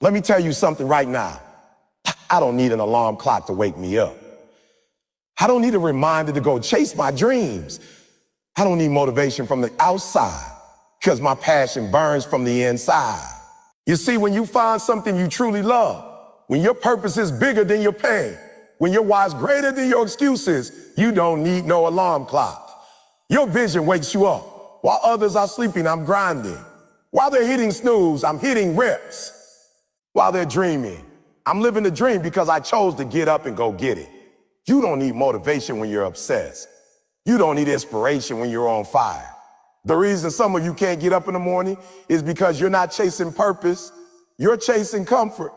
Let me tell you something right now. I don't need an alarm clock to wake me up. I don't need a reminder to go chase my dreams. I don't need motivation from the outside because my passion burns from the inside. You see, when you find something you truly love, when your purpose is bigger than your pain, when your why is greater than your excuses, you don't need no alarm clock. Your vision wakes you up. While others are sleeping, I'm grinding. While they're hitting snooze, I'm hitting reps. While they're dreaming, I'm living the dream because I chose to get up and go get it. You don't need motivation when you're obsessed. You don't need inspiration when you're on fire. The reason some of you can't get up in the morning is because you're not chasing purpose. You're chasing comfort.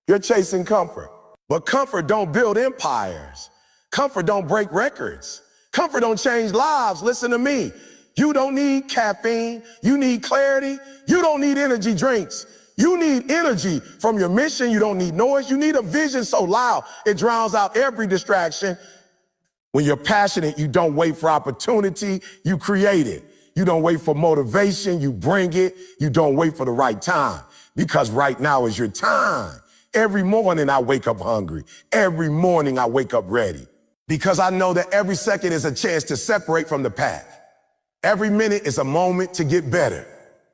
You're chasing comfort. But comfort don't build empires. Comfort don't break records. Comfort don't change lives. Listen to me. You don't need caffeine. You need clarity. You don't need energy drinks. You need energy from your mission. You don't need noise. You need a vision so loud it drowns out every distraction. When you're passionate, you don't wait for opportunity, you create it. You don't wait for motivation, you bring it. You don't wait for the right time, because right now is your time. Every morning I wake up hungry. Every morning I wake up ready, because I know that every second is a chance to separate from the pack. Every minute is a moment to get better.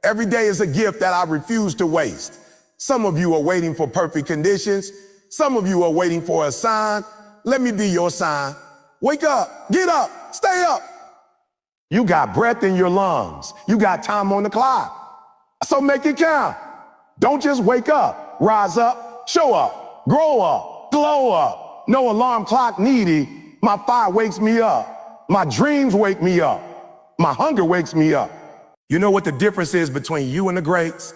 Every day is a gift that I refuse to waste. Some of you are waiting for perfect conditions. Some of you are waiting for a sign. Let me be your sign. Wake up, get up, stay up. You got breath in your lungs. You got time on the clock. So make it count. Don't just wake up. Rise up, show up, grow up, glow up. No alarm clock needed. My fire wakes me up. My dreams wake me up. My hunger wakes me up. You know what the difference is between you and the greats?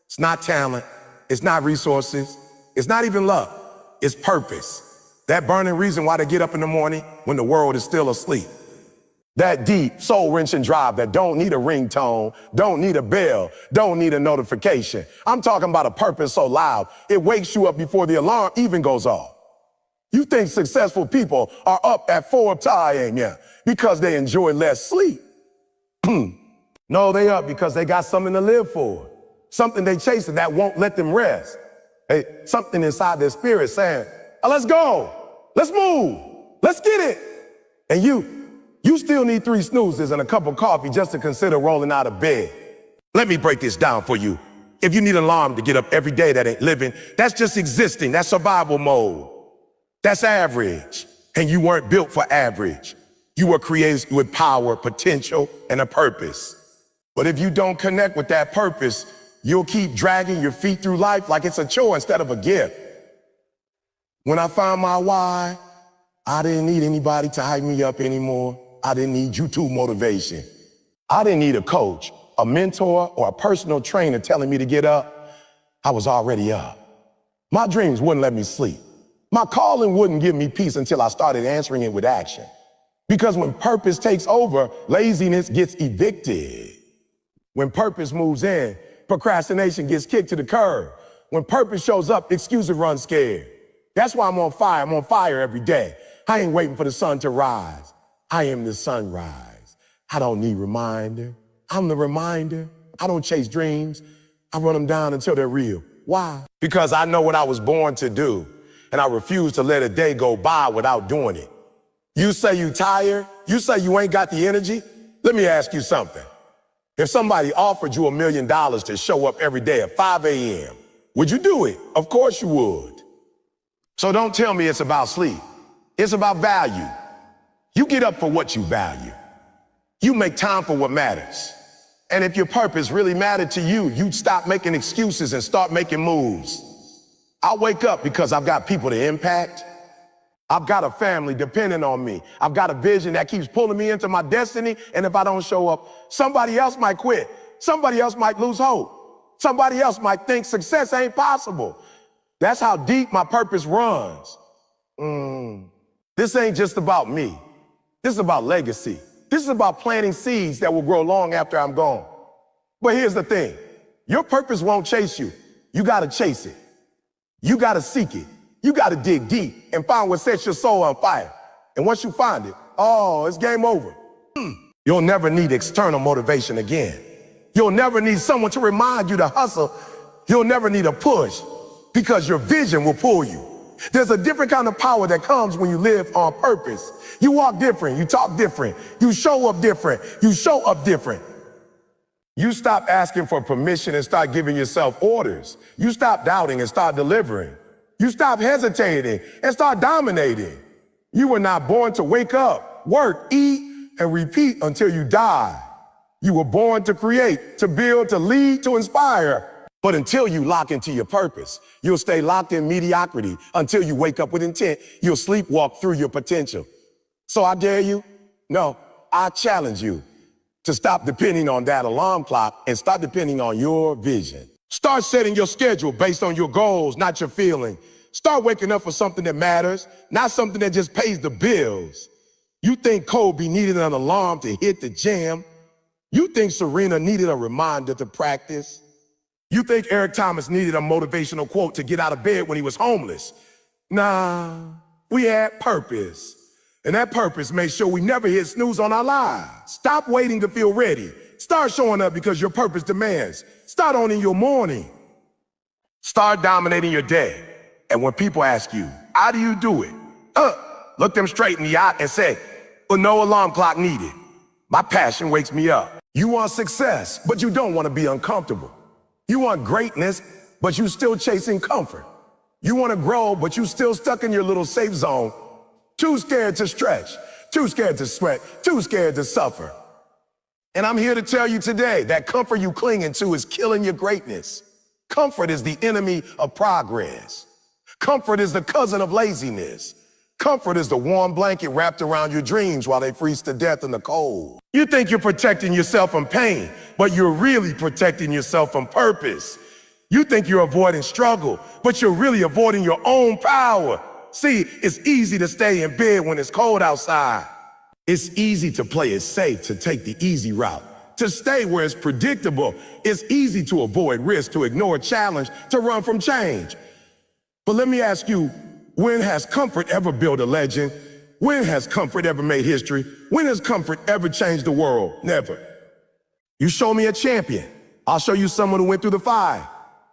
It's not talent. It's not resources. It's not even luck. It's purpose. That burning reason why they get up in the morning when the world is still asleep. That deep, soul-wrenching drive that don't need a ringtone, don't need a bell, don't need a notification. I'm talking about a purpose so loud, it wakes you up before the alarm even goes off. You think successful people are up at 4 a.m. because they enjoy less sleep. No, they up because they got something to live for. Something they chasing that won't let them rest. Hey, something inside their spirit saying, let's go, let's move, let's get it. And you still need 3 snoozes and a cup of coffee just to consider rolling out of bed. Let me break this down for you. If you need an alarm to get up every day, that ain't living. That's just existing. That's survival mode. That's average. And you weren't built for average. You were created with power, potential, and a purpose. But if you don't connect with that purpose, you'll keep dragging your feet through life like it's a chore instead of a gift. When I found my why, I didn't need anybody to hype me up anymore. I didn't need YouTube motivation. I didn't need a coach, a mentor, or a personal trainer telling me to get up. I was already up. My dreams wouldn't let me sleep. My calling wouldn't give me peace until I started answering it with action. Because when purpose takes over, laziness gets evicted. When purpose moves in, procrastination gets kicked to the curb. When purpose shows up, excuses run scared. That's why I'm on fire. I'm on fire every day. I ain't waiting for the sun to rise. I am the sunrise. I don't need reminder. I'm the reminder. I don't chase dreams. I run them down until they're real. Why? Because I know what I was born to do, and I refuse to let a day go by without doing it. You say you tired? You say you ain't got the energy? Let me ask you something. If somebody offered you $1 million to show up every day at 5 a.m., would you do it? Of course you would. So don't tell me it's about sleep. It's about value. You get up for what you value. You make time for what matters. And if your purpose really mattered to you, you'd stop making excuses and start making moves. I wake up because I've got people to impact. I've got a family depending on me. I've got a vision that keeps pulling me into my destiny. And if I don't show up, somebody else might quit. Somebody else might lose hope. Somebody else might think success ain't possible. That's how deep my purpose runs. This ain't just about me. This is about legacy. This is about planting seeds that will grow long after I'm gone. But here's the thing. Your purpose won't chase you. You gotta chase it. You gotta seek it. You gotta dig deep and find what sets your soul on fire. And once you find it, it's game over. You'll never need external motivation again. You'll never need someone to remind you to hustle You'll never need a push because your vision will pull you. There's a different kind of power that comes when you live on purpose. You walk different, you talk different, you show up different, you show up different. You stop asking for permission and start giving yourself orders. You stop doubting and start delivering. You stop hesitating and start dominating. You were not born to wake up, work, eat, and repeat until you die. You were born to create, to build, to lead, to inspire. But until you lock into your purpose, you'll stay locked in mediocrity. Until you wake up with intent, you'll sleepwalk through your potential. So I dare you, no, I challenge you to stop depending on that alarm clock and start depending on your vision. Start setting your schedule based on your goals, not your feeling. Start waking up for something that matters, not something that just pays the bills. You think Kobe needed an alarm to hit the gym? You think Serena needed a reminder to practice? You think Eric Thomas needed a motivational quote to get out of bed when he was homeless? Nah, we had purpose. And that purpose made sure we never hit snooze on our lives. Stop waiting to feel ready. Start showing up because your purpose demands. Start owning your morning. Start dominating your day. And when people ask you, how do you do it? Look them straight in the eye and say, well, no alarm clock needed. My passion wakes me up. You want success, but you don't want to be uncomfortable. You want greatness, but you still chasing comfort. You want to grow, but you still stuck in your little safe zone. Too scared to stretch, too scared to sweat, too scared to suffer. And I'm here to tell you today that comfort you clinging to is killing your greatness. Comfort is the enemy of progress. Comfort is the cousin of laziness. Comfort is the warm blanket wrapped around your dreams while they freeze to death in the cold. You think you're protecting yourself from pain, but you're really protecting yourself from purpose. You think you're avoiding struggle, but you're really avoiding your own power. See, it's easy to stay in bed when it's cold outside. It's easy to play it safe, to take the easy route, to stay where it's predictable. It's easy to avoid risk, to ignore challenge, to run from change. But let me ask you, when has comfort ever built a legend? When has comfort ever made history? When has comfort ever changed the world? Never. You show me a champion, I'll show you someone who went through the fire.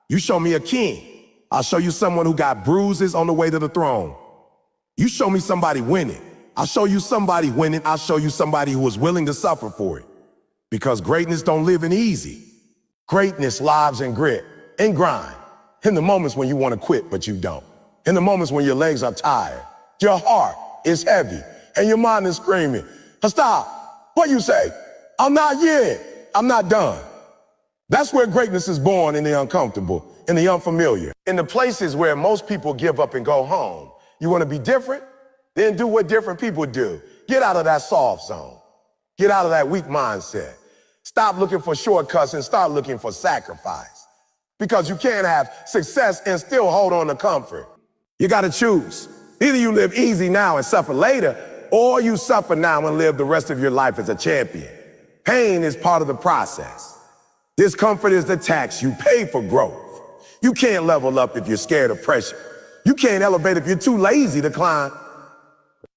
You show me a king, I'll show you someone who got bruises on the way to the throne. You show me somebody winning, I'll show you somebody winning. I'll show you somebody who was willing to suffer for it. Because greatness don't live in easy. Greatness lives in grit, in grind, in the moments when you want to quit, but you don't. In the moments when your legs are tired, your heart is heavy, and your mind is screaming, stop, what you say? I'm not yet, I'm not done. That's where greatness is born, in the uncomfortable, in the unfamiliar, in the places where most people give up and go home. You want to be different? Then do what different people do. Get out of that soft zone. Get out of that weak mindset. Stop looking for shortcuts and start looking for sacrifice. Because you can't have success and still hold on to comfort. You got to choose. Either you live easy now and suffer later, or you suffer now and live the rest of your life as a champion. Pain is part of the process. Discomfort is the tax you pay for growth. You can't level up if you're scared of pressure. You can't elevate if you're too lazy to climb.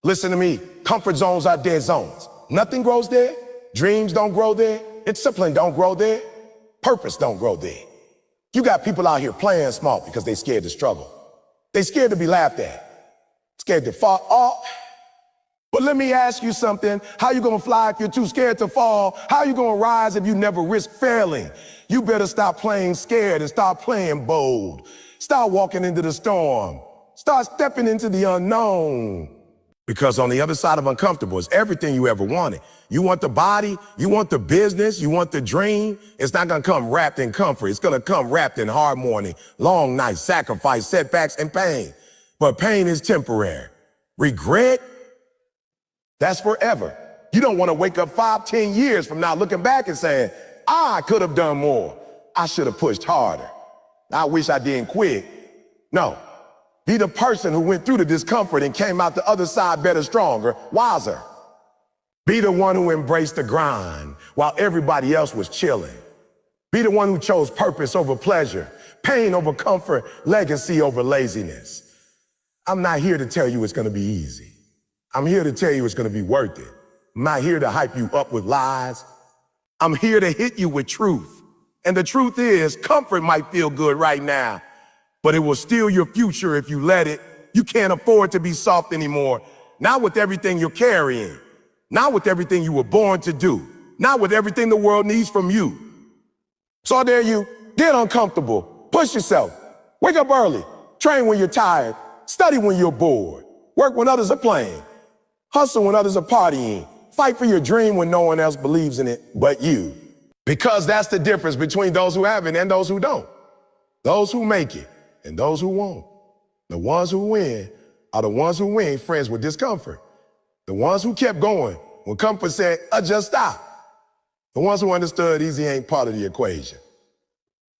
Listen to me, comfort zones are dead zones. Nothing grows there, dreams don't grow there, discipline don't grow there, purpose don't grow there. You got people out here playing small because they're scared to struggle. They're scared to be laughed at, scared to fall off. But let me ask you something. How you gonna fly if you're too scared to fall? How you gonna rise if you never risk failing? You better stop playing scared and start playing bold. Start walking into the storm. Start stepping into the unknown. Because on the other side of uncomfortable is everything you ever wanted. You want the body, you want the business, you want the dream. It's not gonna come wrapped in comfort. It's gonna come wrapped in hard morning, long nights, sacrifice, setbacks, and pain. But pain is temporary. Regret, that's forever. You don't wanna wake up 5, 10 years from now looking back and saying, I could have done more. I should have pushed harder. I wish I didn't quit. No. Be the person who went through the discomfort and came out the other side better, stronger, wiser. Be the one who embraced the grind while everybody else was chilling. Be the one who chose purpose over pleasure, pain over comfort, legacy over laziness. I'm not here to tell you it's gonna be easy. I'm here to tell you it's gonna be worth it. I'm not here to hype you up with lies. I'm here to hit you with truth. And the truth is, comfort might feel good right now, but it will steal your future if you let it. You can't afford to be soft anymore. Not with everything you're carrying. Not with everything you were born to do. Not with everything the world needs from you. So I dare you, get uncomfortable. Push yourself. Wake up early. Train when you're tired. Study when you're bored. Work when others are playing. Hustle when others are partying. Fight for your dream when no one else believes in it but you. Because that's the difference between those who have it and those who don't. Those who make it and those who won't. The ones who win are the ones who win friends with discomfort. The ones who kept going when comfort said, just stop. The ones who understood easy ain't part of the equation.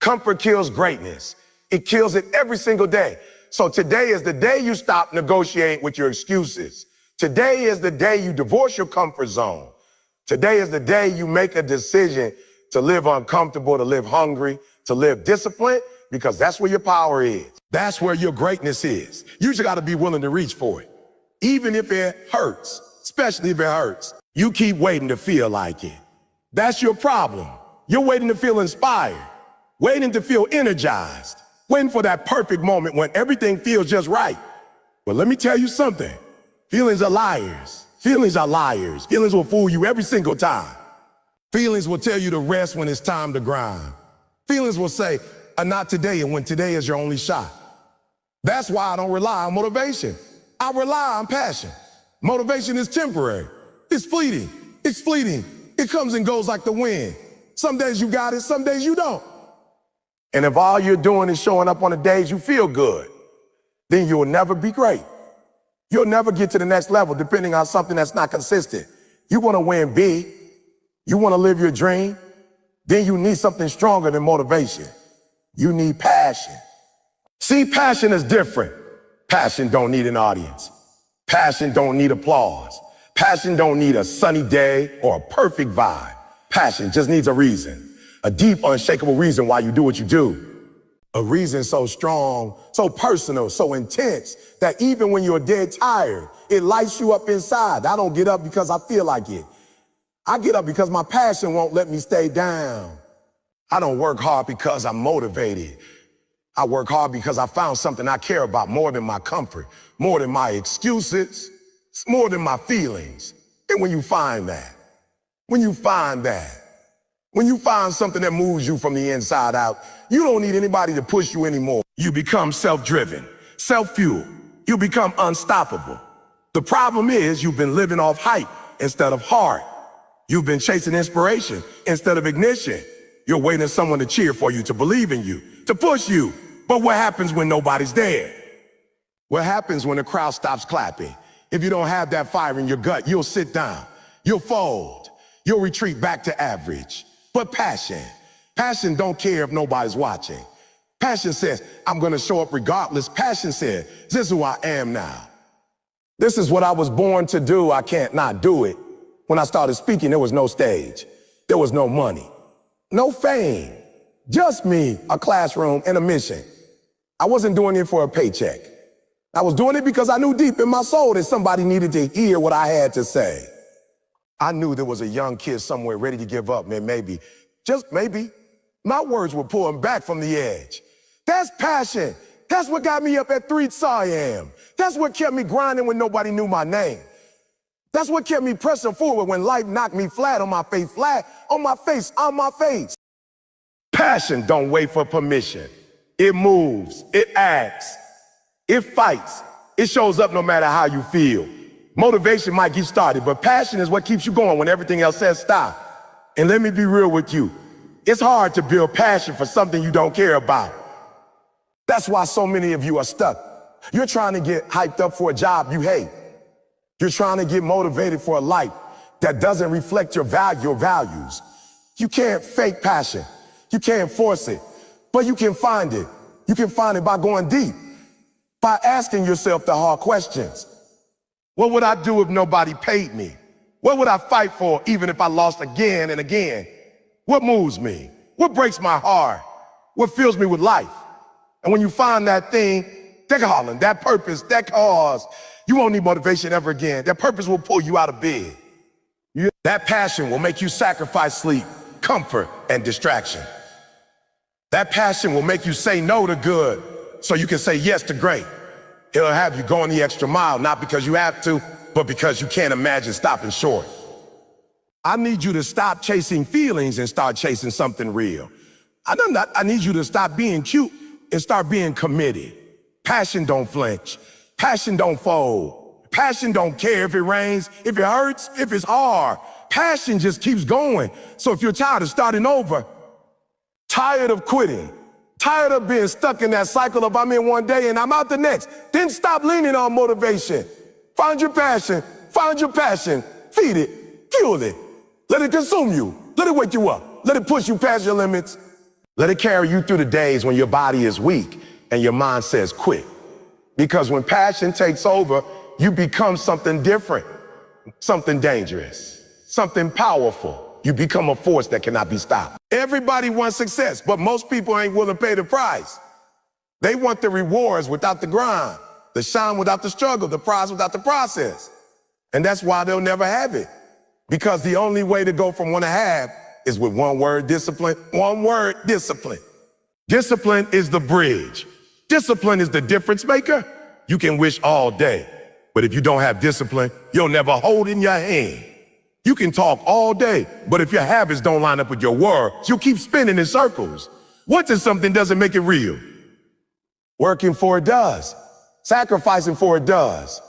Comfort kills greatness. It kills it every single day. So today is the day you stop negotiating with your excuses. Today is the day you divorce your comfort zone. Today is the day you make a decision to live uncomfortable, to live hungry, to live disciplined, because that's where your power is. That's where your greatness is. You just got to be willing to reach for it. Even if it hurts, especially if it hurts, you keep waiting to feel like it. That's your problem. You're waiting to feel inspired, waiting to feel energized, waiting for that perfect moment when everything feels just right. But let me tell you something. Feelings are liars. Feelings are liars. Feelings will fool you every single time. Feelings will tell you to rest when it's time to grind. Feelings will say, not today, and when today is your only shot. That's why I don't rely on motivation. I rely on passion. Motivation is temporary. It's fleeting. It's fleeting. It comes and goes like the wind. Some days you got it, some days you don't. And if all you're doing is showing up on the days you feel good, then you'll never be great. You'll never get to the next level depending on something that's not consistent. You want to win big. You want to live your dream. Then you need something stronger than motivation. You need passion. See, passion is different. Passion don't need an audience. Passion don't need applause. Passion don't need a sunny day or a perfect vibe. Passion just needs a reason. A deep, unshakable reason why you do what you do. A reason so strong, so personal, so intense, that even when you're dead tired, it lights you up inside. I don't get up because I feel like it. I get up because my passion won't let me stay down. I don't work hard because I'm motivated. I work hard because I found something I care about more than my comfort, more than my excuses, more than my feelings. And when you find that, when you find something that moves you from the inside out, you don't need anybody to push you anymore. You become self-driven, self-fueled. You become unstoppable. The problem is you've been living off hype instead of heart. You've been chasing inspiration instead of ignition. You're waiting for someone to cheer for you, to believe in you, to push you. But what happens when nobody's there? What happens when the crowd stops clapping? If you don't have that fire in your gut, you'll sit down. You'll fold. You'll retreat back to average. But passion don't care if nobody's watching. Passion says, I'm gonna show up regardless. Passion says, this is who I am now. This is what I was born to do. I can't not do it. When I started speaking, there was no stage. There was no money, no fame, just me, a classroom, and a mission. I wasn't doing it for a paycheck. I was doing it because I knew deep in my soul that somebody needed to hear what I had to say. I knew there was a young kid somewhere ready to give up, man, maybe, just maybe, my words were pulling back from the edge. That's passion. That's what got me up at 3 a.m. That's what kept me grinding when nobody knew my name. That's what kept me pressing forward when life knocked me flat on my face, on my face. Passion don't wait for permission. It moves, it acts, it fights, it shows up no matter how you feel. Motivation might get started, but passion is what keeps you going when everything else says stop. And let me be real with you. It's hard to build passion for something you don't care about. That's why so many of you are stuck. You're trying to get hyped up for a job you hate. You're trying to get motivated for a life that doesn't reflect your values. You can't fake passion. You can't force it, but you can find it. You can find it by going deep, by asking yourself the hard questions. What would I do if nobody paid me? What would I fight for even if I lost again and again? What moves me? What breaks my heart? What fills me with life? And when you find that thing, that calling, that purpose, that cause, you won't need motivation ever again. That purpose will pull you out of bed. That passion will make you sacrifice sleep, comfort, and distraction. That passion will make you say no to good so you can say yes to great. It'll have you going the extra mile, not because you have to, but because you can't imagine stopping short. I need you to stop chasing feelings and start chasing something real. I need you to stop being cute and start being committed. Passion don't flinch. Passion don't fold. Passion don't care if it rains, if it hurts, if it's hard. Passion just keeps going. So if you're tired of starting over, tired of quitting, tired of being stuck in that cycle of I'm in one day and I'm out the next, then stop leaning on motivation. Find your passion, feed it, fuel it. Let it consume you. Let it wake you up. Let it push you past your limits. Let it carry you through the days when your body is weak and your mind says quit. Because when passion takes over, you become something different, something dangerous, something powerful. You become a force that cannot be stopped. Everybody wants success, but most people ain't willing to pay the price. They want the rewards without the grind, the shine without the struggle, the prize without the process. And that's why they'll never have it. Because the only way to go from one to have is with one word, discipline. One word, discipline. Discipline is the bridge. Discipline is the difference maker. You can wish all day, but if you don't have discipline, you'll never hold in your hand. You can talk all day, but if your habits don't line up with your words, you'll keep spinning in circles. Wanting something doesn't make it real. Working for it does. Sacrificing for it does.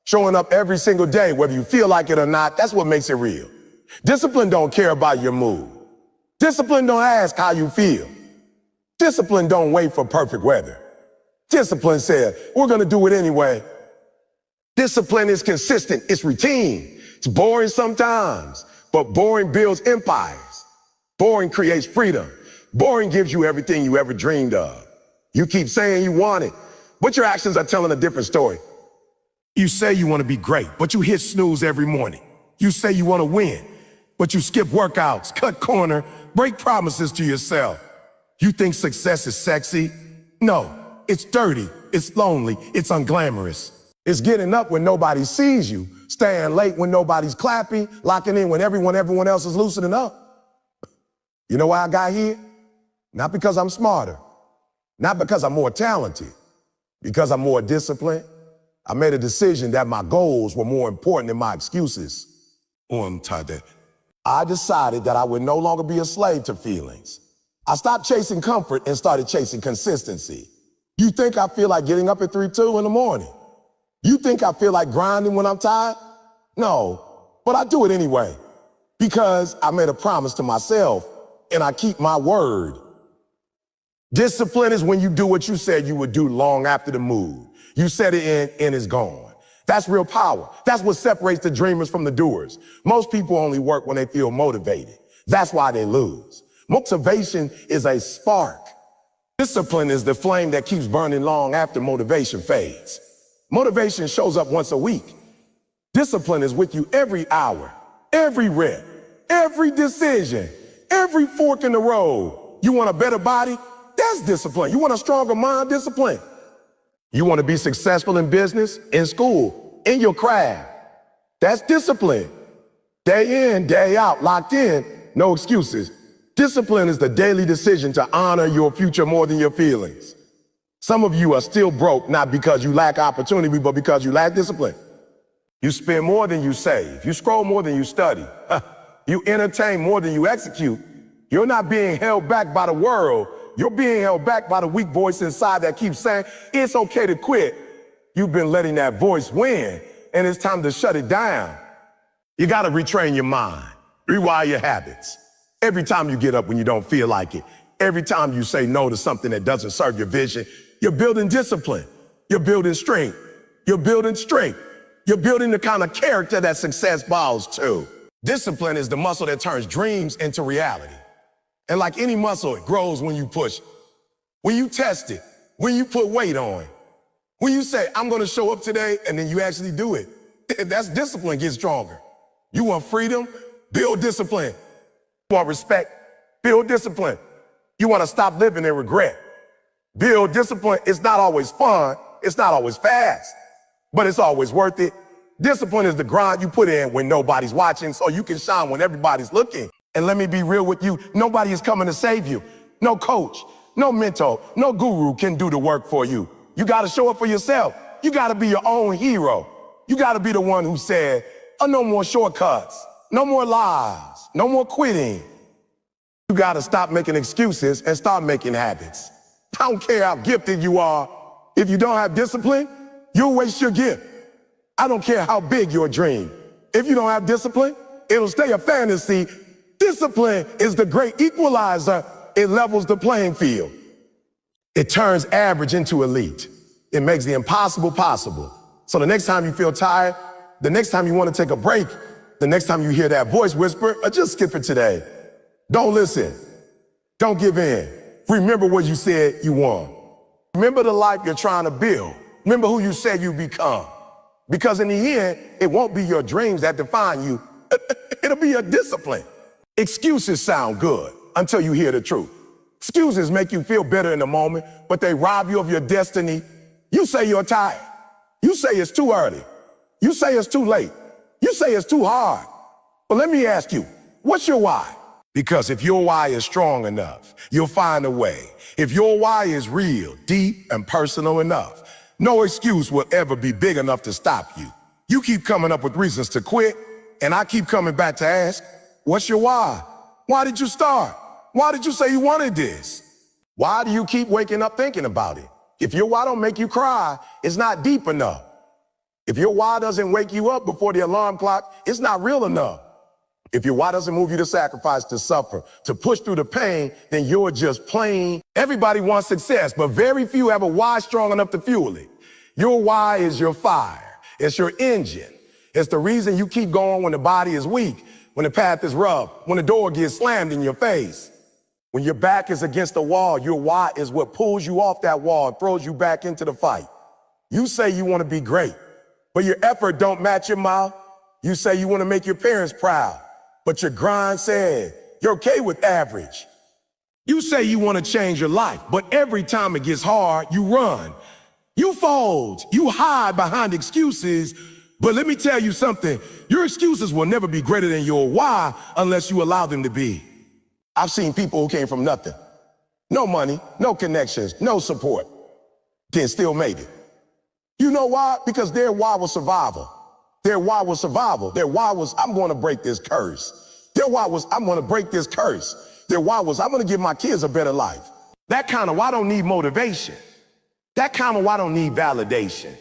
Showing up every single day, whether you feel like it or not, that's what makes it real. Discipline don't care about your mood. Discipline don't ask how you feel. Discipline don't wait for perfect weather. Discipline said, we're gonna do it anyway. Discipline is consistent, it's routine. It's boring sometimes, but boring builds empires. Boring creates freedom. Boring gives you everything you ever dreamed of. You keep saying you want it, but your actions are telling a different story. You say you want to be great, but you hit snooze every morning. You say you want to win, but you skip workouts, cut corner, break promises to yourself. You think success is sexy? No, it's dirty, it's lonely, it's unglamorous. It's getting up when nobody sees you, staying late when nobody's clapping, locking in when everyone else is loosening up. You know why I got here? Not because I'm smarter, not because I'm more talented, because I'm more disciplined. I made a decision that my goals were more important than my excuses. I decided that I would no longer be a slave to feelings. I stopped chasing comfort and started chasing consistency. You think I feel like getting up at 3-2 in the morning? You think I feel like grinding when I'm tired? No, but I do it anyway because I made a promise to myself and I keep my word. Discipline is when you do what you said you would do long after the move. You set it in and it's gone. That's real power. That's what separates the dreamers from the doers. Most people only work when they feel motivated. That's why they lose. Motivation is a spark. Discipline is the flame that keeps burning long after motivation fades. Motivation shows up once a week. Discipline is with you every hour, every rep, every decision, every fork in the road. You want a better body? That's discipline. You want a stronger mind? Discipline. You want to be successful in business, in school, in your craft? That's discipline. Day in, day out, locked in, no excuses. Discipline is the daily decision to honor your future more than your feelings. Some of you are still broke, not because you lack opportunity, but because you lack discipline. You spend more than you save. You scroll more than you study. You entertain more than you execute. You're not being held back by the world. You're being held back by the weak voice inside that keeps saying, it's okay to quit. You've been letting that voice win, and it's time to shut it down. You got to retrain your mind, rewire your habits. Every time you get up when you don't feel like it, every time you say no to something that doesn't serve your vision, you're building discipline. You're building strength. You're building strength. You're building the kind of character that success bows to. Discipline is the muscle that turns dreams into reality. And like any muscle, it grows when you push, when you test it, when you put weight on, when you say, I'm going to show up today, and then you actually do it. That's discipline gets stronger. You want freedom? Build discipline. You want respect? Build discipline. You want to stop living in regret? Build discipline. It's not always fun. It's not always fast, but it's always worth it. Discipline is the grind you put in when nobody's watching so you can shine when everybody's looking. And let me be real with you, nobody is coming to save you. No coach, No mentor, no guru can do the work for you. You gotta show up for yourself. You gotta be your own hero. You gotta be the one who said, oh, no more shortcuts, no more lies, no more quitting. You gotta stop making excuses and start making habits. I don't care how gifted you are. If you don't have discipline, you'll waste your gift. I don't care how big your dream. If you don't have discipline, it'll stay a fantasy. Discipline is the great equalizer. It levels the playing field. It turns average into elite. It makes the impossible possible. So the next time you feel tired, the next time you want to take a break, the next time you hear that voice whisper, or just skip it today. Don't listen. Don't give in. Remember what you said you want. Remember the life you're trying to build. Remember who you said you become. Because in the end, it won't be your dreams that define you. It'll be your discipline. Excuses sound good until you hear the truth. Excuses make you feel better in the moment, but they rob you of your destiny. You say you're tired. You say it's too early. You say it's too late. You say it's too hard. But let me ask you, what's your why? Because if your why is strong enough, you'll find a way. If your why is real, deep, and personal enough, no excuse will ever be big enough to stop you. You keep coming up with reasons to quit, and I keep coming back to ask, what's your why? Why did you start? Why did you say you wanted this? Why do you keep waking up thinking about it? If your why don't make you cry, it's not deep enough. If your why doesn't wake you up before the alarm clock, it's not real enough. If your why doesn't move you to sacrifice, to suffer, to push through the pain, then you're just plain. Everybody wants success, but very few have a why strong enough to fuel it. Your why is your fire. It's your engine. It's the reason you keep going when the body is weak, when the path is rough, when the door gets slammed in your face. When your back is against the wall, your why is what pulls you off that wall and throws you back into the fight. You say you want to be great, but your effort don't match your mouth. You say you want to make your parents proud, but your grind said you're okay with average. You say you want to change your life, but every time it gets hard, you run. You fold, you hide behind excuses, but let me tell you something, your excuses will never be greater than your why unless you allow them to be. I've seen people who came from nothing, no money, no connections, no support, then still made it. You know why? Because their why was survival. Their why was survival. Their why was, I'm going to break this curse. Their why was, I'm going to break this curse. Their why was, I'm going to give my kids a better life. That kind of why don't need motivation. That kind of why don't need validation.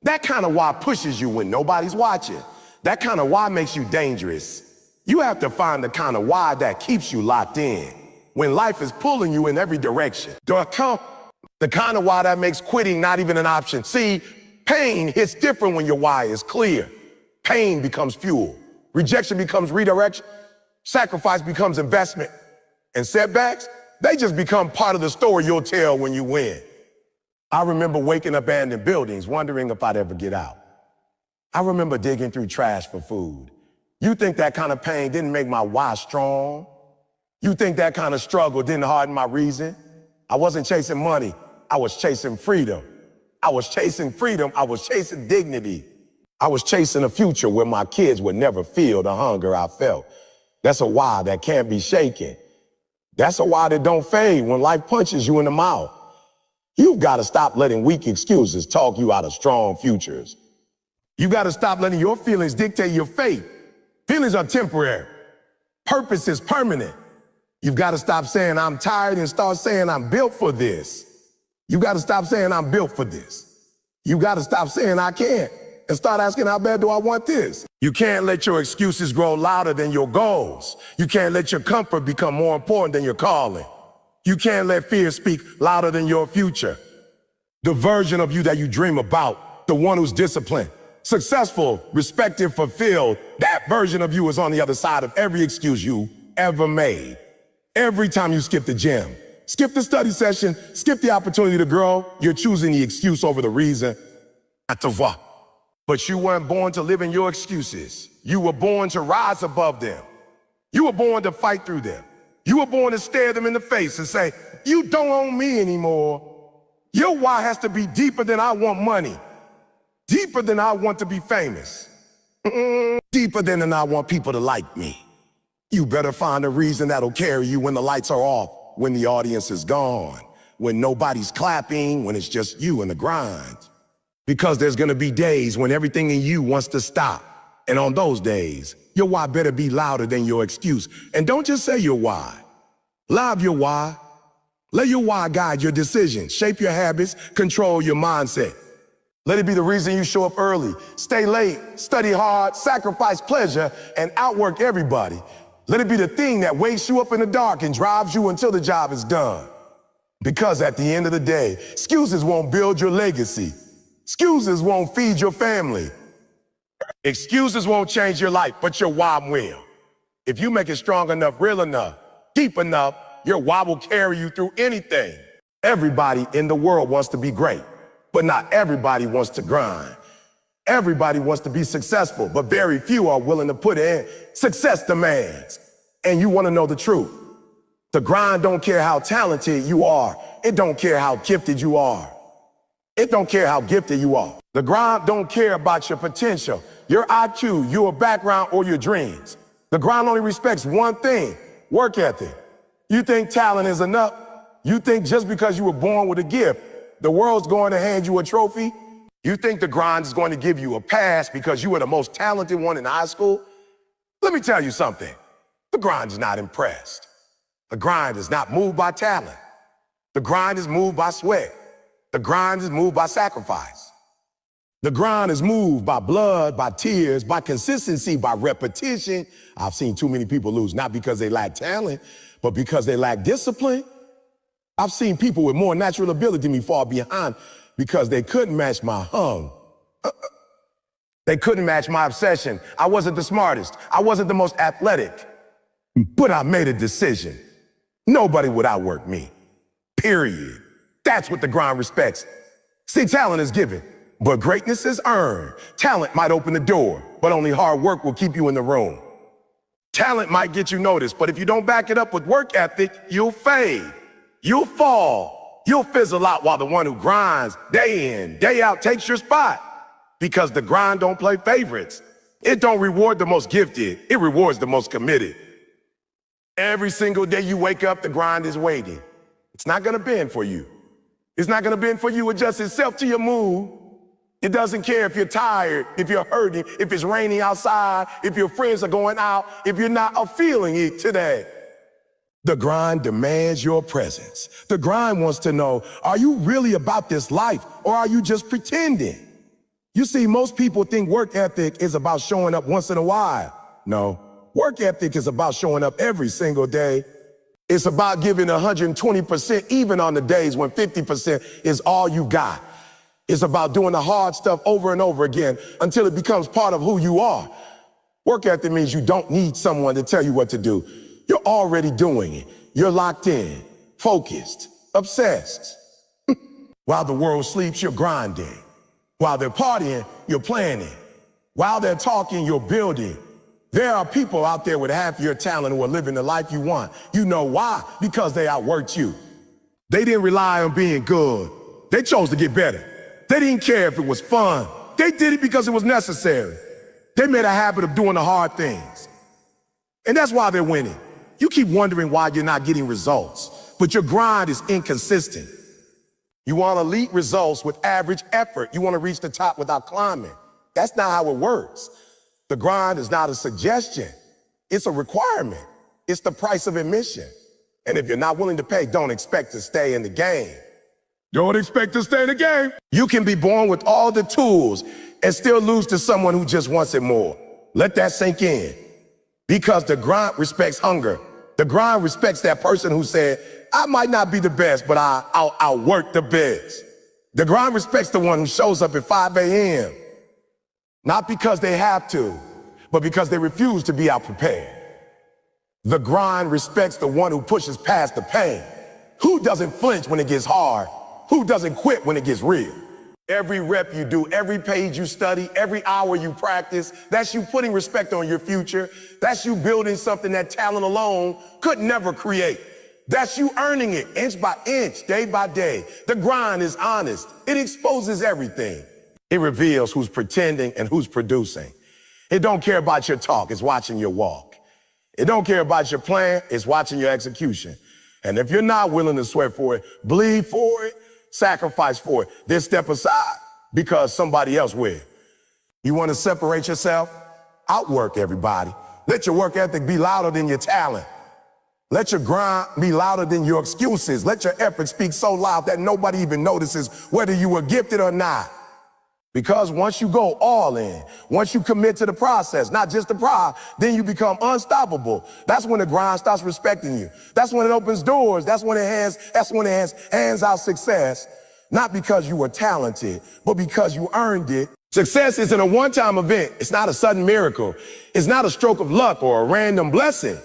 That kind of why pushes you when nobody's watching. That kind of why makes you dangerous. You have to find the kind of why that keeps you locked in when life is pulling you in every direction. The kind of why that makes quitting not even an option. See, pain hits different when your why is clear. Pain becomes fuel. Rejection becomes redirection. Sacrifice becomes investment. And setbacks, they just become part of the story you'll tell when you win. I remember waking up abandoned buildings, wondering if I'd ever get out. I remember digging through trash for food. You think that kind of pain didn't make my why strong? You think that kind of struggle didn't harden my reason? I wasn't chasing money. I was chasing freedom. I was chasing freedom. I was chasing dignity. I was chasing a future where my kids would never feel the hunger I felt. That's a why that can't be shaken. That's a why that don't fade when life punches you in the mouth. You've got to stop letting weak excuses talk you out of strong futures. You got to stop letting your feelings dictate your fate. Feelings are temporary. Purpose is permanent. You've got to stop saying I'm tired and start saying I'm built for this. You got to stop saying I'm built for this. You got to stop saying I can't and start asking how bad do I want this. You can't let your excuses grow louder than your goals. You can't let your comfort become more important than your calling. You can't let fear speak louder than your future. The version of you that you dream about, the one who's disciplined, successful, respected, fulfilled, that version of you is on the other side of every excuse you ever made. Every time you skip the gym, skip the study session, skip the opportunity to grow, you're choosing the excuse over the reason. But you weren't born to live in your excuses. You were born to rise above them. You were born to fight through them. You were born to stare them in the face and say, you don't own me anymore. Your why has to be deeper than I want money. Deeper than I want to be famous. Deeper than I want people to like me. You better find a reason that'll carry you when the lights are off, when the audience is gone, when nobody's clapping, when it's just you and the grind. Because there's gonna be days when everything in you wants to stop. And on those days, your why better be louder than your excuse. And don't just say your why. Live your why. Let your why guide your decisions, shape your habits, control your mindset. Let it be the reason you show up early, stay late, study hard, sacrifice pleasure, and outwork everybody. Let it be the thing that wakes you up in the dark and drives you until the job is done. Because at the end of the day, excuses won't build your legacy. Excuses won't feed your family. Excuses won't change your life, but your why will. If you make it strong enough, real enough, deep enough, your why will carry you through anything. Everybody in the world wants to be great, but not everybody wants to grind. Everybody wants to be successful, but very few are willing to put in success demands. And you want to know the truth. The grind don't care how talented you are. It don't care how gifted you are. It don't care how gifted you are. The grind don't care about your potential, your IQ, your background, or your dreams. The grind only respects one thing: work ethic. You think talent is enough? You think just because you were born with a gift, the world's going to hand you a trophy? You think the grind is going to give you a pass because you were the most talented one in high school? Let me tell you something. The grind is not impressed. The grind is not moved by talent. The grind is moved by sweat. The grind is moved by sacrifice. The grind is moved by blood, by tears, by consistency, by repetition. I've seen too many people lose, not because they lack talent, but because they lack discipline. I've seen people with more natural ability than me fall behind because they couldn't match my hung. They couldn't match my obsession. I wasn't the smartest. I wasn't the most athletic. But I made a decision. Nobody would outwork me. Period. That's what the grind respects. See, talent is given, but greatness is earned. Talent might open the door, but only hard work will keep you in the room. Talent might get you noticed, but if you don't back it up with work ethic, you'll fade. You'll fall. You'll fizzle out while the one who grinds day in, day out takes your spot. Because the grind don't play favorites. It don't reward the most gifted. It rewards the most committed. Every single day you wake up, the grind is waiting. It's not gonna bend for you. It's not gonna bend for you. Adjust itself to your mood. It doesn't care if you're tired, if you're hurting, if it's raining outside, if your friends are going out, if you're not feeling it today. The grind demands your presence. The grind wants to know, are you really about this life or are you just pretending? You see, most people think work ethic is about showing up once in a while. No, work ethic is about showing up every single day. It's about giving 120% even on the days when 50% is all you got. It's about doing the hard stuff over and over again until it becomes part of who you are. Work ethic means you don't need someone to tell you what to do. You're already doing it. You're locked in, focused, obsessed. While the world sleeps, you're grinding. While they're partying, you're planning. While they're talking, you're building. There are people out there with half your talent who are living the life you want. You know why? Because they outworked you. They didn't rely on being good. They chose to get better. They didn't care if it was fun. They did it because it was necessary. They made a habit of doing the hard things. And that's why they're winning. You keep wondering why you're not getting results, but your grind is inconsistent. You want elite results with average effort. You want to reach the top without climbing. That's not how it works. The grind is not a suggestion. It's a requirement. It's the price of admission. And if you're not willing to pay, don't expect to stay in the game. Don't expect to stay in the game. You can be born with all the tools and still lose to someone who just wants it more. Let that sink in. Because the grind respects hunger. The grind respects that person who said, I might not be the best, but I'll work the best. The grind respects the one who shows up at 5 a.m. Not because they have to, but because they refuse to be out prepared. The grind respects the one who pushes past the pain. Who doesn't flinch when it gets hard? Who doesn't quit when it gets real? Every rep you do, every page you study, every hour you practice, that's you putting respect on your future. That's you building something that talent alone could never create. That's you earning it inch by inch, day by day. The grind is honest. It exposes everything. It reveals who's pretending and who's producing. It don't care about your talk, it's watching your walk. It don't care about your plan, it's watching your execution. And if you're not willing to sweat for it, bleed for it, sacrifice for it, then step aside because somebody else will. You want to separate yourself? Outwork everybody. Let your work ethic be louder than your talent. Let your grind be louder than your excuses. Let your effort speak so loud that nobody even notices whether you were gifted or not. Because once you go all in, once you commit to the process, not just the prize, then you become unstoppable. That's when the grind starts respecting you. That's when it opens doors. That's when it hands out success. Not because you were talented, but because you earned it. Success isn't a one-time event. It's not a sudden miracle. It's not a stroke of luck or a random blessing.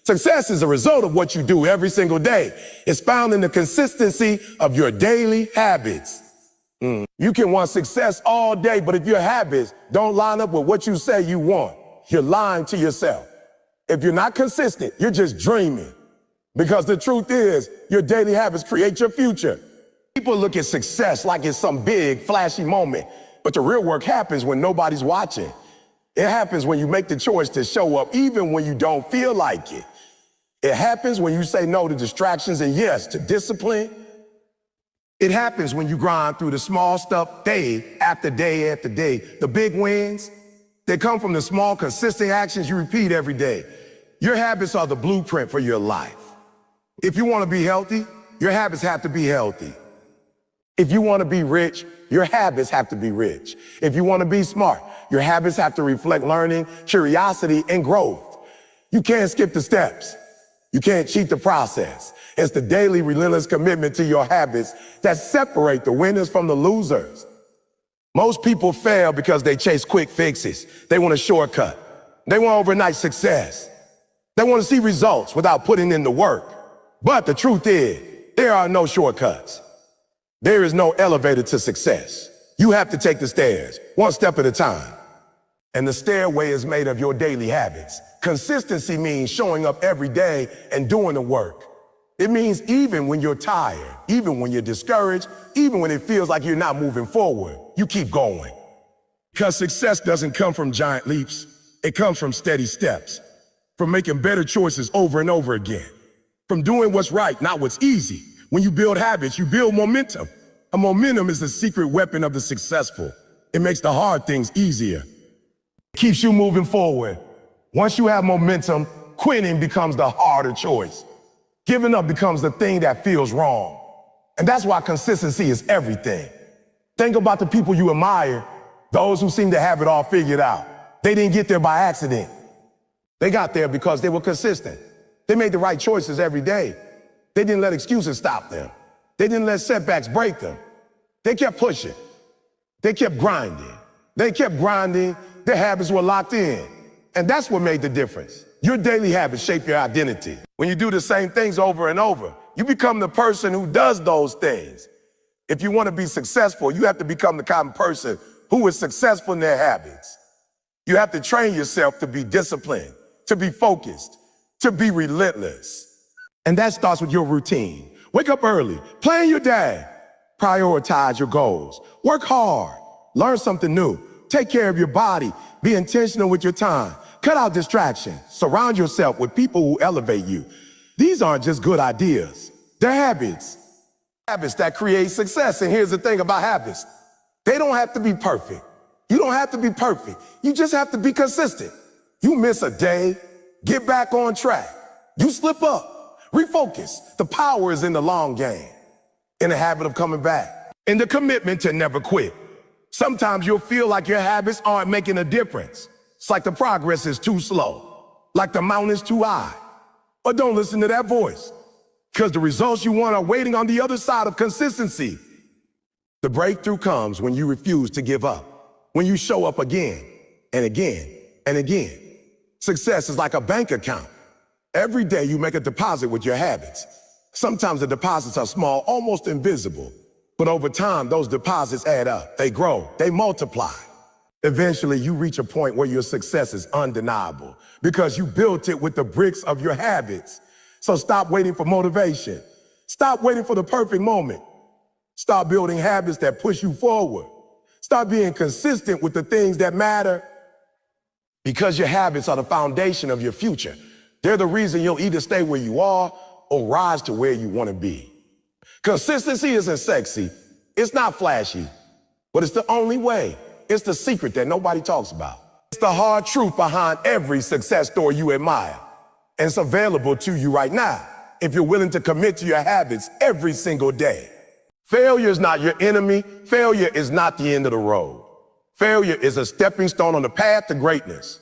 Success is a result of what you do every single day. It's found in the consistency of your daily habits. You can want success all day, but if your habits don't line up with what you say you want, you're lying to yourself. If you're not consistent, you're just dreaming. Because the truth is, your daily habits create your future. People look at success like it's some big, flashy moment, but the real work happens when nobody's watching. It happens when you make the choice to show up even when you don't feel like it. It happens when you say no to distractions and yes to discipline. It happens when you grind through the small stuff day after day after day. The big wins, they come from the small, consistent actions you repeat every day. Your habits are the blueprint for your life. If you want to be healthy, your habits have to be healthy. If you want to be rich, your habits have to be rich. If you want to be smart, your habits have to reflect learning, curiosity, and growth. You can't skip the steps. You can't cheat the process. It's the daily, relentless commitment to your habits that separate the winners from the losers. Most people fail because they chase quick fixes. They want a shortcut. They want overnight success. They want to see results without putting in the work. But the truth is, there are no shortcuts. There is no elevator to success. You have to take the stairs, one step at a time. And the stairway is made of your daily habits. Consistency means showing up every day and doing the work. It means even when you're tired, even when you're discouraged, even when it feels like you're not moving forward, you keep going. Because success doesn't come from giant leaps. It comes from steady steps, from making better choices over and over again, from doing what's right, not what's easy. When you build habits, you build momentum. And momentum is the secret weapon of the successful. It makes the hard things easier. It keeps you moving forward. Once you have momentum, quitting becomes the harder choice. Giving up becomes the thing that feels wrong. And that's why consistency is everything. Think about the people you admire, those who seem to have it all figured out. They didn't get there by accident. They got there because they were consistent. They made the right choices every day. They didn't let excuses stop them. They didn't let setbacks break them. They kept pushing. They kept grinding. They kept grinding. Their habits were locked in. And that's what made the difference. Your daily habits shape your identity. When you do the same things over and over, you become the person who does those things. If you want to be successful, you have to become the kind of person who is successful in their habits. You have to train yourself to be disciplined, to be focused, to be relentless. And that starts with your routine. Wake up early, plan your day, prioritize your goals, work hard, learn something new, take care of your body, be intentional with your time, cut out distractions, surround yourself with people who elevate you. These aren't just good ideas, they're habits. Habits that create success. And here's the thing about habits. They don't have to be perfect. You don't have to be perfect. You just have to be consistent. You miss a day, get back on track. You slip up, refocus. The power is in the long game, in the habit of coming back, in the commitment to never quit. Sometimes you'll feel like your habits aren't making a difference. It's like the progress is too slow, like the mountain is too high. But don't listen to that voice, because the results you want are waiting on the other side of consistency. The breakthrough comes when you refuse to give up, when you show up again and again and again. Success is like a bank account. Every day you make a deposit with your habits. Sometimes the deposits are small, almost invisible. But over time, those deposits add up. They grow, they multiply. Eventually, you reach a point where your success is undeniable because you built it with the bricks of your habits. So stop waiting for motivation. Stop waiting for the perfect moment. Start building habits that push you forward. Start being consistent with the things that matter, because your habits are the foundation of your future. They're the reason you'll either stay where you are or rise to where you want to be. Consistency isn't sexy. It's not flashy, but it's the only way. It's the secret that nobody talks about. It's the hard truth behind every success story you admire. And it's available to you right now if you're willing to commit to your habits every single day. Failure is not your enemy. Failure is not the end of the road. Failure is a stepping stone on the path to greatness.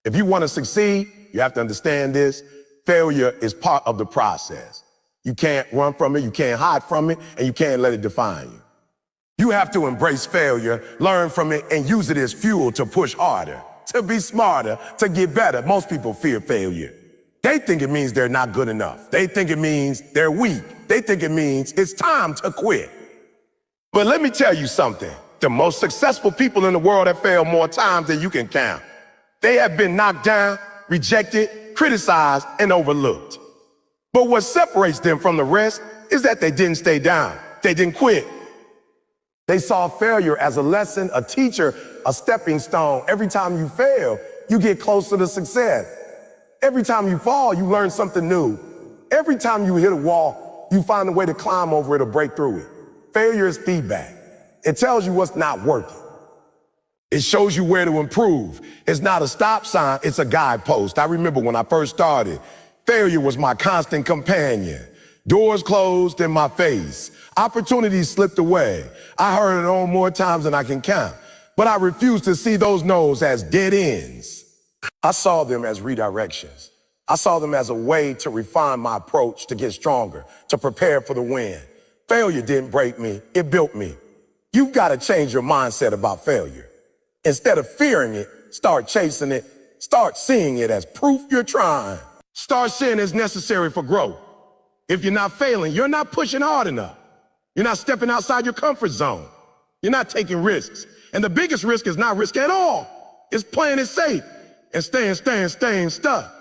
If you want to succeed, you have to understand this. Failure is part of the process. You can't run from it, you can't hide from it, and you can't let it define you. You have to embrace failure, learn from it, and use it as fuel to push harder, to be smarter, to get better. Most people fear failure. They think it means they're not good enough. They think it means they're weak. They think it means it's time to quit. But let me tell you something. The most successful people in the world have failed more times than you can count. They have been knocked down, rejected, criticized, and overlooked. But what separates them from the rest is that they didn't stay down. They didn't quit. They saw failure as a lesson, a teacher, a stepping stone. Every time you fail, you get closer to success. Every time you fall, you learn something new. Every time you hit a wall, you find a way to climb over it or break through it. Failure is feedback. It tells you what's not working. It shows you where to improve. It's not a stop sign, it's a guidepost. I remember when I first started, failure was my constant companion. Doors closed in my face. Opportunities slipped away. I heard it on more times than I can count. But I refused to see those no's as dead ends. I saw them as redirections. I saw them as a way to refine my approach, to get stronger, to prepare for the win. Failure didn't break me, it built me. You've got to change your mindset about failure. Instead of fearing it, start chasing it. Start seeing it as proof you're trying. Start seeing it's necessary for growth. If you're not failing, you're not pushing hard enough. You're not stepping outside your comfort zone. You're not taking risks. And the biggest risk is not risk at all. It's playing it safe and staying stuck.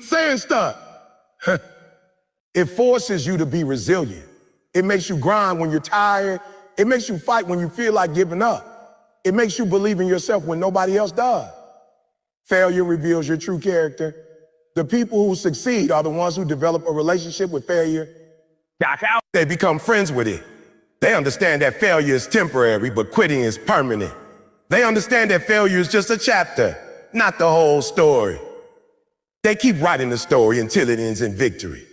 Staying stuck. It forces you to be resilient. It makes you grind when you're tired. It makes you fight when you feel like giving up. It makes you believe in yourself when nobody else does. Failure reveals your true character. The people who succeed are the ones who develop a relationship with failure. They become friends with it. They understand that failure is temporary, but quitting is permanent. They understand that failure is just a chapter, not the whole story. They keep writing the story until it ends in victory.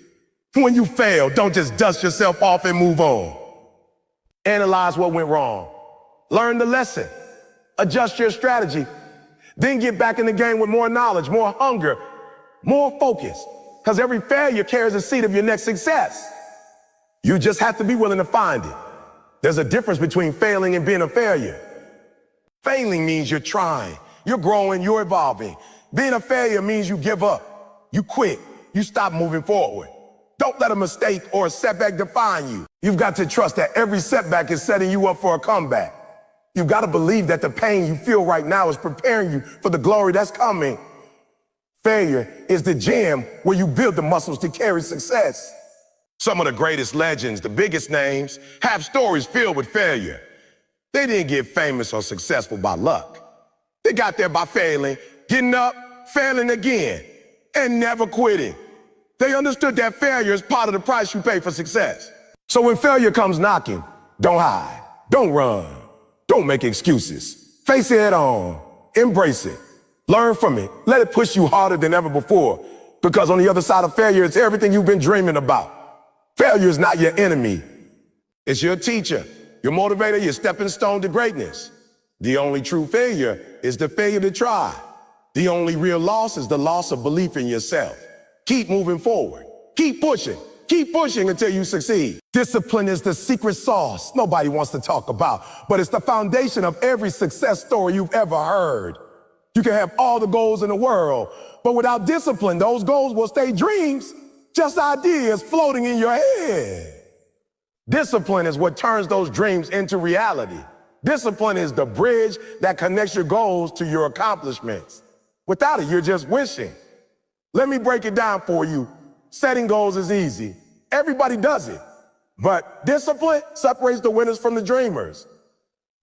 When you fail, don't just dust yourself off and move on. Analyze what went wrong. Learn the lesson. Adjust your strategy. Then get back in the game with more knowledge, more hunger, more focus. Because every failure carries a seed of your next success. You just have to be willing to find it. There's a difference between failing and being a failure. Failing means you're trying, you're growing, you're evolving. Being a failure means you give up, you quit, you stop moving forward. Don't let a mistake or a setback define you. You've got to trust that every setback is setting you up for a comeback. You've got to believe that the pain you feel right now is preparing you for the glory that's coming. Failure is the gym where you build the muscles to carry success. Some of the greatest legends, the biggest names, have stories filled with failure. They didn't get famous or successful by luck. They got there by failing, getting up, failing again, and never quitting. They understood that failure is part of the price you pay for success. So when failure comes knocking, don't hide, don't run, don't make excuses. Face it head on, embrace it, learn from it, let it push you harder than ever before. Because on the other side of failure, it's everything you've been dreaming about. Failure is not your enemy. It's your teacher, your motivator, your stepping stone to greatness. The only true failure is the failure to try. The only real loss is the loss of belief in yourself. Keep moving forward. Keep pushing until you succeed. Discipline is the secret sauce nobody wants to talk about, but it's the foundation of every success story you've ever heard. You can have all the goals in the world, but without discipline, those goals will stay dreams, just ideas floating in your head. Discipline is what turns those dreams into reality. Discipline is the bridge that connects your goals to your accomplishments. Without it, you're just wishing. Let me break it down for you. Setting goals is easy. Everybody does it. But discipline separates the winners from the dreamers.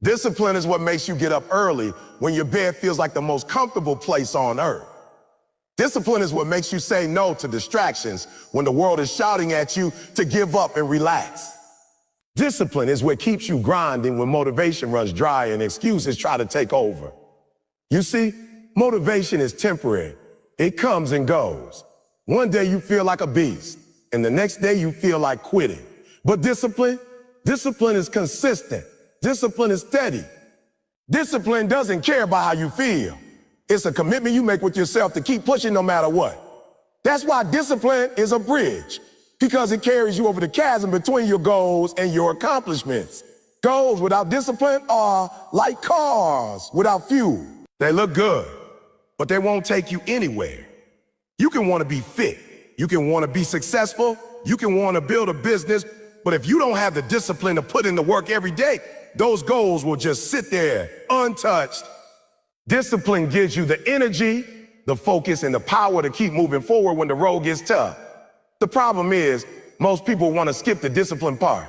Discipline is what makes you get up early when your bed feels like the most comfortable place on earth. Discipline is what makes you say no to distractions when the world is shouting at you to give up and relax. Discipline is what keeps you grinding when motivation runs dry and excuses try to take over. You see, motivation is temporary. It comes and goes. One day you feel like a beast, and the next day you feel like quitting. But discipline is consistent. Discipline is steady. Discipline doesn't care about how you feel. It's a commitment you make with yourself to keep pushing no matter what. That's why discipline is a bridge, because it carries you over the chasm between your goals and your accomplishments. Goals without discipline are like cars without fuel. They look good, but they won't take you anywhere. You can want to be fit. You can want to be successful. You can want to build a business. But if you don't have the discipline to put in the work every day, those goals will just sit there untouched. Discipline gives you the energy, the focus, and the power to keep moving forward when the road gets tough. The problem is, most people want to skip the discipline part.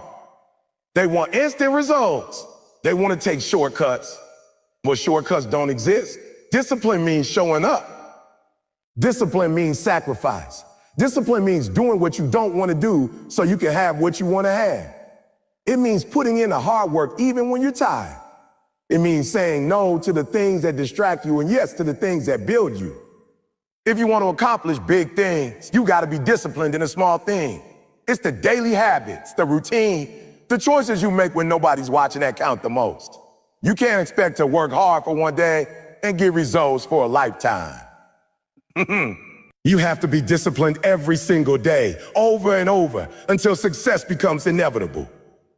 They want instant results. They want to take shortcuts. Well, shortcuts don't exist. Discipline means showing up. Discipline means sacrifice. Discipline means doing what you don't want to do so you can have what you want to have. It means putting in the hard work even when you're tired. It means saying no to the things that distract you and yes to the things that build you. If you want to accomplish big things, you got to be disciplined in a small thing. It's the daily habits, the routine, the choices you make when nobody's watching that count the most. You can't expect to work hard for one day and get results for a lifetime. You have to be disciplined every single day, over and over, until success becomes inevitable.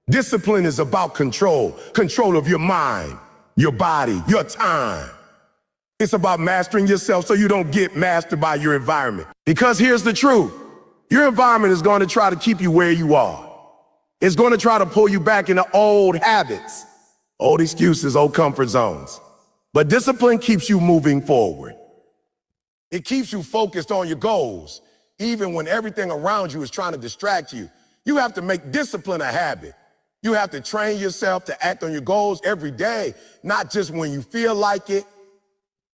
Discipline is about control of your mind, your body, your time. It's about mastering yourself so you don't get mastered by your environment. Because here's the truth. Your environment is going to try to keep you where you are. It's going to try to pull you back into old habits, old excuses, old comfort zones. But discipline keeps you moving forward. It keeps you focused on your goals, even when everything around you is trying to distract you. You have to make discipline a habit. You have to train yourself to act on your goals every day, not just when you feel like it.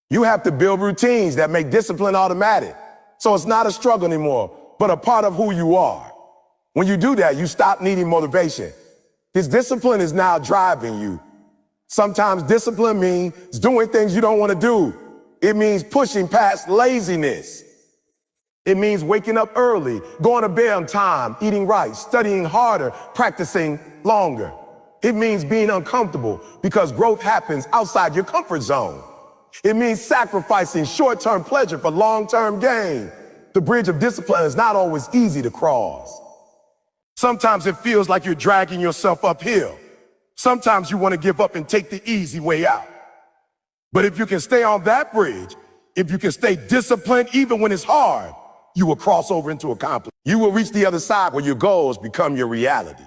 You have to build routines that make discipline automatic. So it's not a struggle anymore, but a part of who you are. When you do that, you stop needing motivation. This discipline is now driving you. Sometimes discipline means doing things you don't want to do. It means pushing past laziness. It means waking up early, going to bed on time, eating right, studying harder, practicing longer. It means being uncomfortable because growth happens outside your comfort zone. It means sacrificing short-term pleasure for long-term gain. The bridge of discipline is not always easy to cross. Sometimes it feels like you're dragging yourself uphill. Sometimes you want to give up and take the easy way out. But if you can stay on that bridge, if you can stay disciplined even when it's hard, you will cross over into accomplishment. You will reach the other side where your goals become your reality.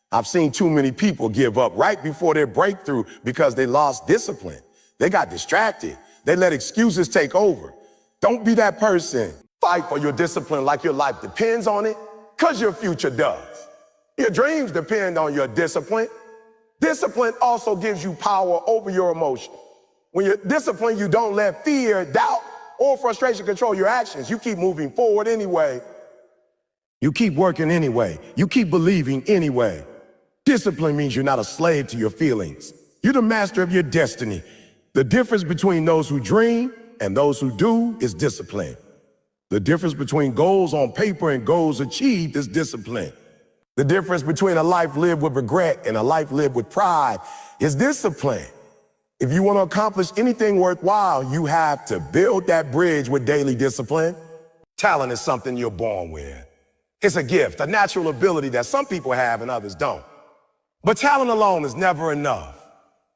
I've seen too many people give up right before their breakthrough because they lost discipline. They got distracted. They let excuses take over. Don't be that person. Fight for your discipline like your life depends on it, because your future does. Your dreams depend on your discipline. Discipline also gives you power over your emotions. When you're disciplined, you don't let fear, doubt, or frustration control your actions. You keep moving forward anyway. You keep working anyway. You keep believing anyway. Discipline means you're not a slave to your feelings. You're the master of your destiny. The difference between those who dream and those who do is discipline. The difference between goals on paper and goals achieved is discipline. The difference between a life lived with regret and a life lived with pride is discipline. If you want to accomplish anything worthwhile, you have to build that bridge with daily discipline. Talent is something you're born with. It's a gift, a natural ability that some people have and others don't. But talent alone is never enough.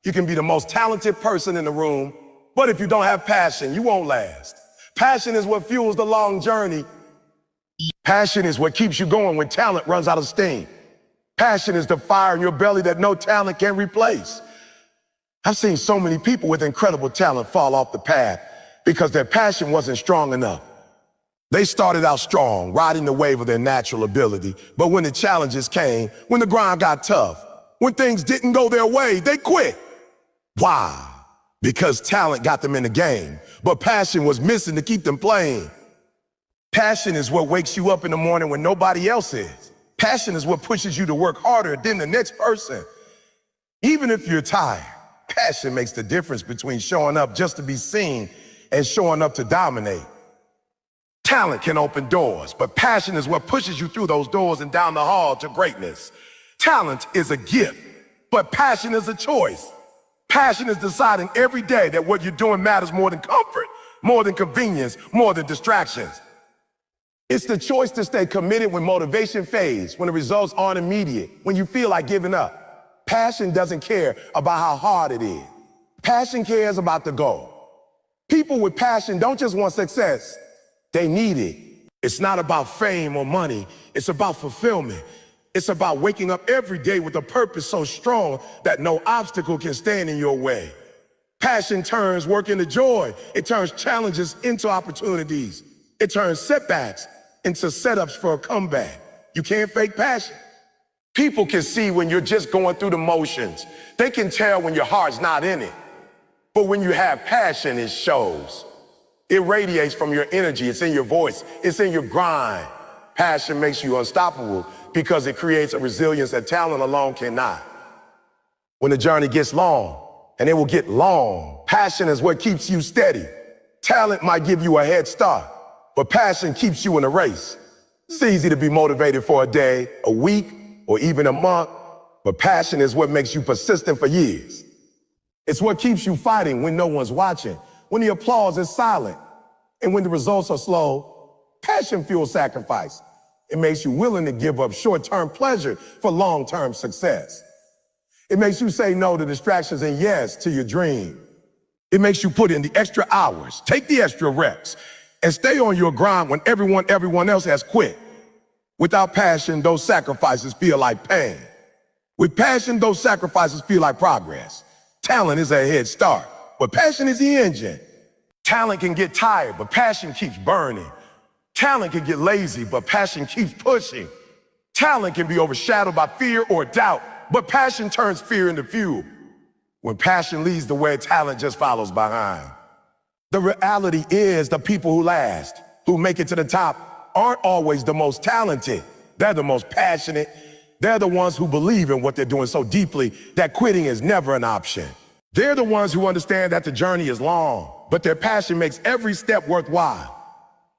You can be the most talented person in the room, but if you don't have passion, you won't last. Passion is what fuels the long journey. Passion is what keeps you going when talent runs out of steam. Passion is the fire in your belly that no talent can replace. I've seen so many people with incredible talent fall off the path because their passion wasn't strong enough. They started out strong, riding the wave of their natural ability, but when the challenges came, when the grind got tough, when things didn't go their way, they quit. Why? because talent got them in the game, but passion was missing to keep them playing. Passion is what wakes you up in the morning when nobody else is. Passion is what pushes you to work harder than the next person. Even if you're tired, passion makes the difference between showing up just to be seen and showing up to dominate. Talent can open doors, but passion is what pushes you through those doors and down the hall to greatness. Talent is a gift, but passion is a choice. Passion is deciding every day that what you're doing matters more than comfort, more than convenience, more than distractions. It's the choice to stay committed when motivation fades, when the results aren't immediate, when you feel like giving up. Passion doesn't care about how hard it is. Passion cares about the goal. People with passion don't just want success, they need it. It's not about fame or money, it's about fulfillment. It's about waking up every day with a purpose so strong that no obstacle can stand in your way. Passion turns work into joy. It turns challenges into opportunities. It turns setbacks into setups for a comeback. You can't fake passion. People can see when you're just going through the motions. They can tell when your heart's not in it. But when you have passion, it shows. It radiates from your energy. It's in your voice. It's in your grind. Passion makes you unstoppable because it creates a resilience that talent alone cannot. When the journey gets long, and it will get long, passion is what keeps you steady. Talent might give you a head start, but passion keeps you in a race. It's easy to be motivated for a day, a week, or even a month, but passion is what makes you persistent for years. It's what keeps you fighting when no one's watching, when the applause is silent, and when the results are slow. Passion fuels sacrifice. It makes you willing to give up short-term pleasure for long-term success. It makes you say no to distractions and yes to your dream. It makes you put in the extra hours, take the extra reps, and stay on your grind when everyone else has quit. Without passion, those sacrifices feel like pain. With passion, those sacrifices feel like progress. Talent is a head start, but passion is the engine. Talent can get tired, but passion keeps burning. Talent can get lazy, but passion keeps pushing. Talent can be overshadowed by fear or doubt, but passion turns fear into fuel. When passion leads the way, talent just follows behind. The reality is the people who last, who make it to the top, aren't always the most talented. They're the most passionate. They're the ones who believe in what they're doing so deeply that quitting is never an option. They're the ones who understand that the journey is long, but their passion makes every step worthwhile.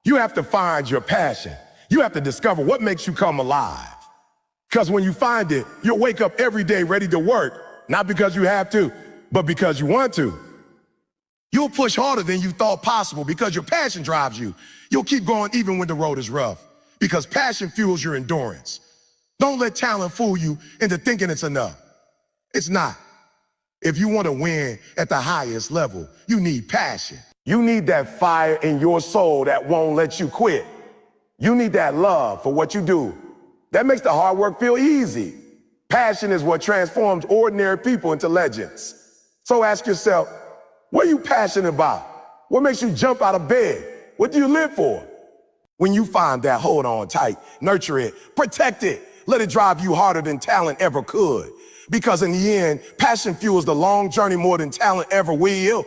You have to find your passion. You have to discover what makes you come alive. Because when you find it, you'll wake up every day ready to work, not because you have to, but because you want to. You'll push harder than you thought possible because your passion drives you. You'll keep going even when the road is rough because passion fuels your endurance. Don't let talent fool you into thinking it's enough. It's not. If you want to win at the highest level, you need passion. You need that fire in your soul that won't let you quit. You need that love for what you do. That makes the hard work feel easy. Passion is what transforms ordinary people into legends. So ask yourself, what are you passionate about? What makes you jump out of bed? What do you live for? When you find that, hold on tight, nurture it, protect it. Let it drive you harder than talent ever could. Because in the end, passion fuels the long journey more than talent ever will.